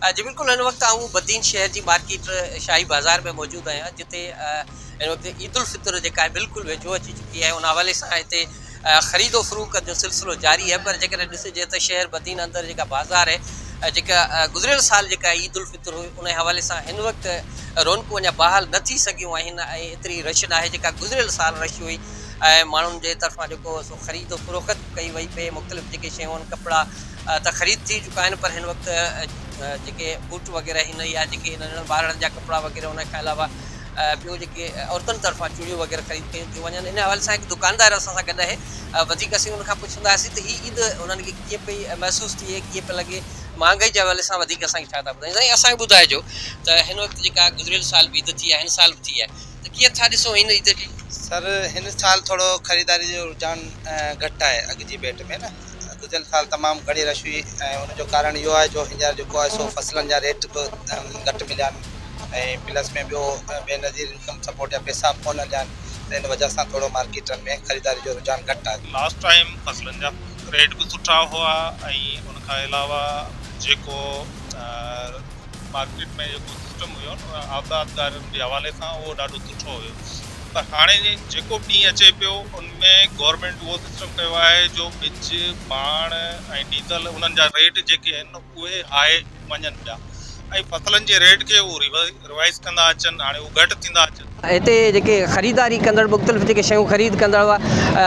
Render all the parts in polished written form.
जी बिल्कुल हिन वक़्तु आऊं बदीन शहर जी मार्केट शाही बाज़ार में मौजूदु आहियां जिते हिन वक़्तु ईद उल फितर जेका आहे बिल्कुलु वेझो अची चुकी आहे। उन हवाले सां हिते ख़रीदो फ़रोख़्त जो सिलसिलो जारी आहे। पर जेकॾहिं ॾिसिजे त शहर बदीन अंदरि जेका बाज़ार आहे जेका गुज़िरियल साल जेका ईद उल फितर हुई उन हवाले सां हिन वक़्तु रौनकूं अञा बहाल न थी सघियूं आहिनि ऐं एतिरी रश न आहे जेका गुज़िरियल साल रश हुई। ऐं माण्हुनि जे तरफ़ां जेको सो ख़रीदो फ़रोख़्त कई वई पई, मुख़्तलिफ़ जेके शयूं आहिनि कपिड़ा त ख़रीद थी चुका आहिनि। पर हिन वक़्तु जेके बूट वग़ैरह हिन या जेके नंढनि ॿारनि जा कपिड़ा वग़ैरह उन खां अलावा ॿियो जेके औरतुनि तरफ़ां चूड़ियूं वग़ैरह ख़रीद कयूं थियूं वञनि। इन हवाले सां हिकु दुकानदार असां सां गॾु आहे, वधीक असीं उनखां पुछंदासीं त हीअ ईद उन्हनि खे कीअं पई महसूसु थिए, कीअं पियो लॻे, महांगाई जे हवाले सां वधीक असांखे छा था ॿुधायूं। साईं असांखे ॿुधाइजो त हिन वक़्तु जेका गुज़िरियल साल बि ईद थी आहे, हिन साल बि थी आहे, त कीअं था ॾिसो हिन ईद खे? सर हिन साल थोरो ख़रीदारी जो रुझान घटि आहे अॻु जी भेट में न। गुज़िरियल साल तमामु घणी रश हुई ऐं उनजो कारण इहो आहे जो हींअर जेको आहे सो फसलनि जा रेट बि घटि मिलिया आहिनि ऐं प्लस में ॿियो बेनज़ीर इनकम सपोर्ट जा पैसा कोन हलिया आहिनि। त इन वजह सां थोरो मार्केटनि में ख़रीदारी जो रुझान घटि आहे। लास्ट टाइम फसलनि जा रेट बि सुठा हुआ ऐं उनखां अलावा जेको मार्केट में जेको सिस्टम हुयो आबादगारनि जे हवाले सां उहो ॾाढो सुठो हुयो। पर हाणे जेको ॾींहुं अचे पियो उनमें गवर्नमेंट उहो सिस्टम कयो आहे जो ॿिज पाण ऐं डीज़ल उन्हनि जा रेट जेके आहिनि उहे हाई वञनि पिया ऐं फसलनि जे रेट खे उहे रिवाइज़ कंदा अचनि, हाणे उहे घटि थींदा अचनि। हिते जेके ख़रीदारी कंदड़ मुख़्तलिफ़ जेके शयूं ख़रीद कंदड़ हुआ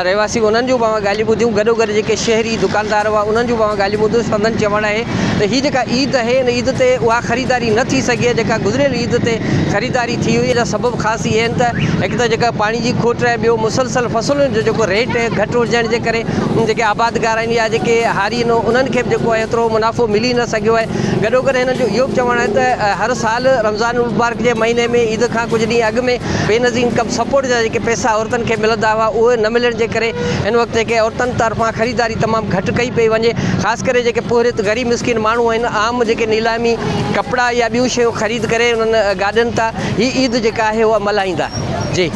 रहवासी उन्हनि जूं पाण ॻाल्हियूं ॿुधियूं, गॾोगॾु जेके शहरी दुकानदार हुआ उन्हनि जूं पाण ॻाल्हियूं ॿुधियूं। संदन चवणु आहे त हीअ जेका ईद आहे हिन ईद ते उहा ख़रीदारी न थी सघे जेका गुज़िरियल ईद ते ख़रीदारी थी हुई। जा सबबु ख़ासि इहे आहिनि त हिकु त जेका पाणी जी खोट आहे, ॿियो मुसलसल फसलुनि जो जेको रेट घटि हुजण जे करे जेके आबादगार आहिनि या जेके हारी आहिनि उन्हनि खे बि जेको आहे एतिरो मुनाफ़ो मिली न सघियो आहे। गॾोगॾु हिननि जो इहो बि चवणु आहे त हर साल रमज़ान उल मुबारक जे महीने में ईद खां कुझु ॾींहं अॻु में बेनज़ीर इनकम सपोर्ट जा जेके पैसा औरतुनि खे मिलंदा हुआ उहे न मिलण जे करे हिन वक़्तु जेके औरतुनि तरफ़ां ख़रीदारी तमामु घटि कई पई वञे। ख़ासि करे जेके पोरित ग़रीब मिसकिन माण्हू आहिनि आम जेके नीलामी कपिड़ा या ॿियूं शयूं ख़रीद करे उन्हनि गाॾियुनि तां हीअ ईद जेका आहे उहा मल्हाईंदा। जी।